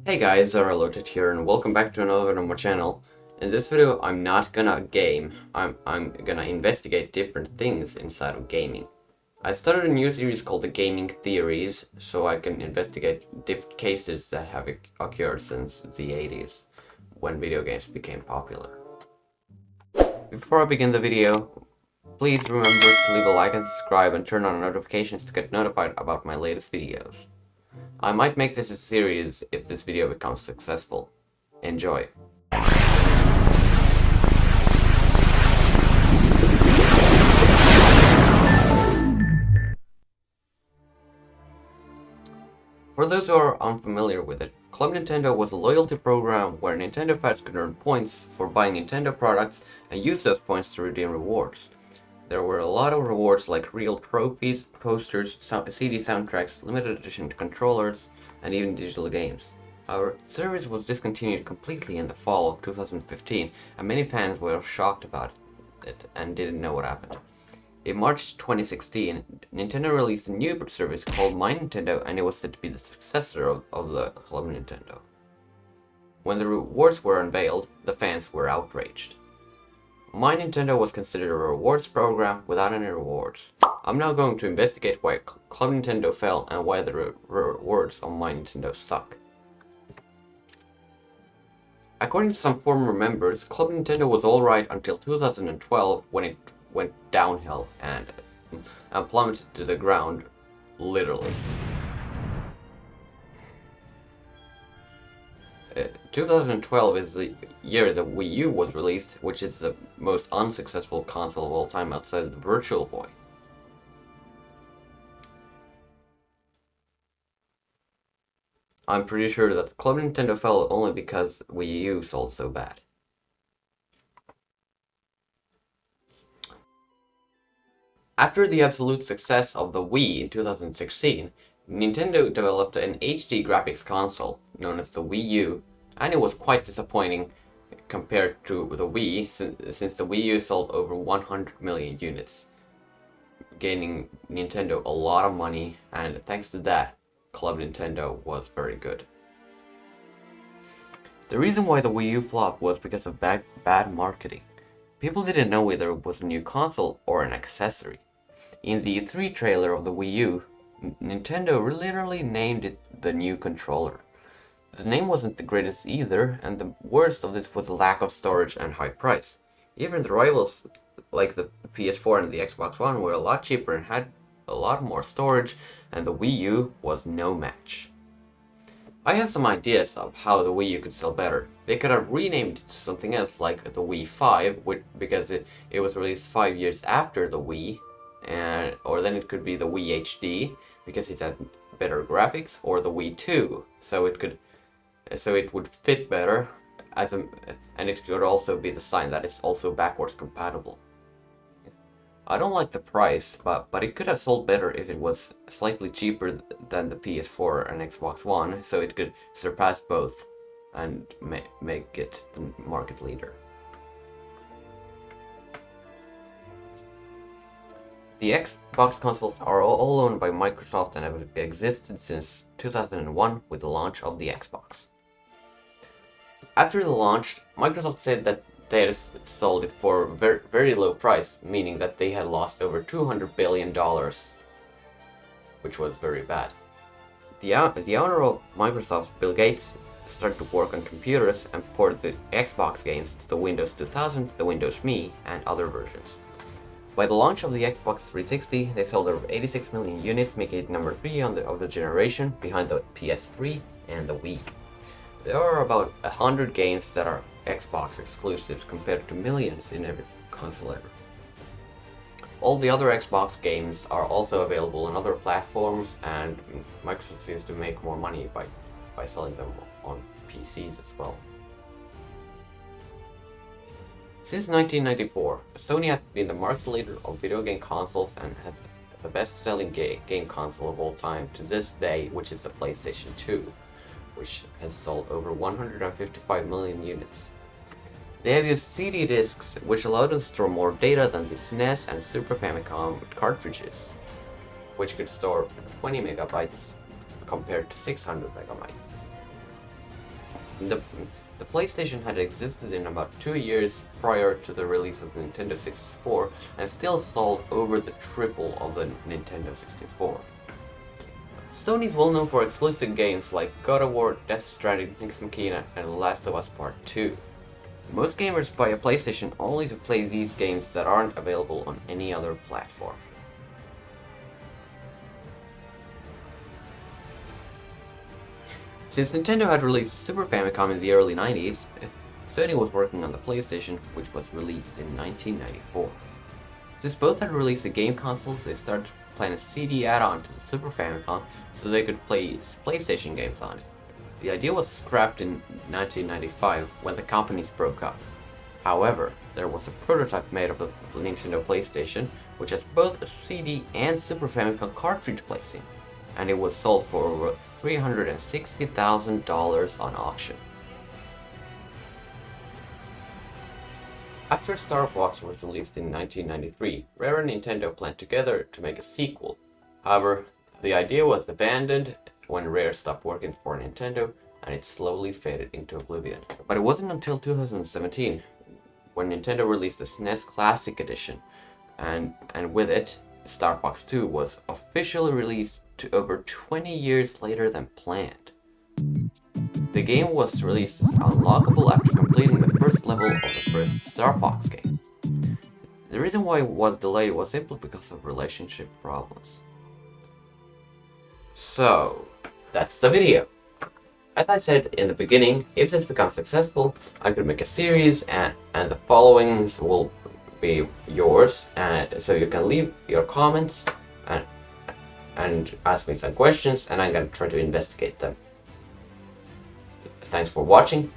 Hey guys, REUPLOAD here and welcome back to another video on my channel. In this video I'm not gonna game, I'm gonna investigate different things inside of gaming. I started a new series called the Gaming Theories, so I can investigate different cases that have occurred since the 80s, when video games became popular. Before I begin the video, please remember to leave a like and subscribe and turn on notifications to get notified about my latest videos. I might make this a series if this video becomes successful. Enjoy! For those who are unfamiliar with it, Club Nintendo was a loyalty program where Nintendo fans could earn points for buying Nintendo products and use those points to redeem rewards. There were a lot of rewards like real trophies, posters, CD soundtracks, limited edition controllers, and even digital games. However, the service was discontinued completely in the fall of 2015, and many fans were shocked about it and didn't know what happened. In March 2016, Nintendo released a new service called My Nintendo, and it was said to be the successor of the Club Nintendo. When the rewards were unveiled, the fans were outraged. My Nintendo was considered a rewards program without any rewards. I'm now going to investigate why Club Nintendo fell and why the rewards on My Nintendo suck. According to some former members, Club Nintendo was alright until 2012 when it went downhill and plummeted to the ground, literally. 2012 is the year the Wii U was released, which is the most unsuccessful console of all time outside of the Virtual Boy. I'm pretty sure that Club Nintendo fell only because Wii U sold so bad. After the absolute success of the Wii in 2016, Nintendo developed an HD graphics console known as the Wii U, and it was quite disappointing compared to the Wii, since the Wii U sold over 100 million units, gaining Nintendo a lot of money, and thanks to that, Club Nintendo was very good. The reason why the Wii U flopped was because of bad marketing. People didn't know whether it was a new console or an accessory. In the E3 trailer of the Wii U, Nintendo literally named it the new controller. The name wasn't the greatest either, and the worst of this was the lack of storage and high price. Even the rivals like the PS4 and the Xbox One were a lot cheaper and had a lot more storage, and the Wii U was no match. I have some ideas of how the Wii U could sell better. They could have renamed it to something else like the Wii 5, because it was released 5 years after the Wii, or then it could be the Wii HD because it had better graphics, or the Wii 2, so it would fit better and it could also be the sign that it's also backwards compatible. I don't like the price, but it could have sold better if it was slightly cheaper than the PS4 and Xbox One, so it could surpass both and make it the market leader. The Xbox consoles are all owned by Microsoft and have existed since 2001 with the launch of the Xbox. After the launch, Microsoft said that they had sold it for a very low price, meaning that they had lost over $200 billion, which was very bad. The owner of Microsoft, Bill Gates, started to work on computers and ported the Xbox games to the Windows 2000, the Windows Me, and other versions. By the launch of the Xbox 360, they sold over 86 million units, making it number 3 of the generation, behind the PS3 and the Wii. There are about 100 games that are Xbox exclusives compared to millions in every console ever. All the other Xbox games are also available on other platforms, and Microsoft seems to make more money by selling them on PCs as well. Since 1994, Sony has been the market leader of video game consoles and has the best-selling game console of all time to this day, which is the PlayStation 2, which has sold over 155 million units. They have used CD discs, which allowed them to store more data than the SNES and Super Famicom cartridges, which could store 20 megabytes compared to 600 megabytes. The, the PlayStation had existed in about 2 years prior to the release of the Nintendo 64 and still sold over the triple of the Nintendo 64. Sony is well known for exclusive games like God of War, Death Stranding, Ex Machina, and Last of Us Part 2. Most gamers buy a PlayStation only to play these games that aren't available on any other platform. Since Nintendo had released Super Famicom in the early 90s, Sony was working on the PlayStation, which was released in 1994. Since both had released the game consoles, they started to plan a CD add-on to the Super Famicom so they could play PlayStation games on it. The idea was scrapped in 1995 when the companies broke up. However, there was a prototype made of the Nintendo PlayStation, which has both a CD and Super Famicom cartridge placing, and it was sold for over $360,000 on auction. After Star Fox was released in 1993, Rare and Nintendo planned together to make a sequel. However, the idea was abandoned when Rare stopped working for Nintendo, and it slowly faded into oblivion. But it wasn't until 2017 when Nintendo released the SNES Classic Edition, and with it, Star Fox 2 was officially released to over 20 years later than planned. The game was released as unlockable after completing the first level of the first Star Fox game. The reason why it was delayed was simply because of relationship problems. So, that's the video. As I said in the beginning, if this becomes successful, I could make a series and the followings will be yours, and so you can leave your comments and ask me some questions, and I'm gonna try to investigate them. Thanks for watching.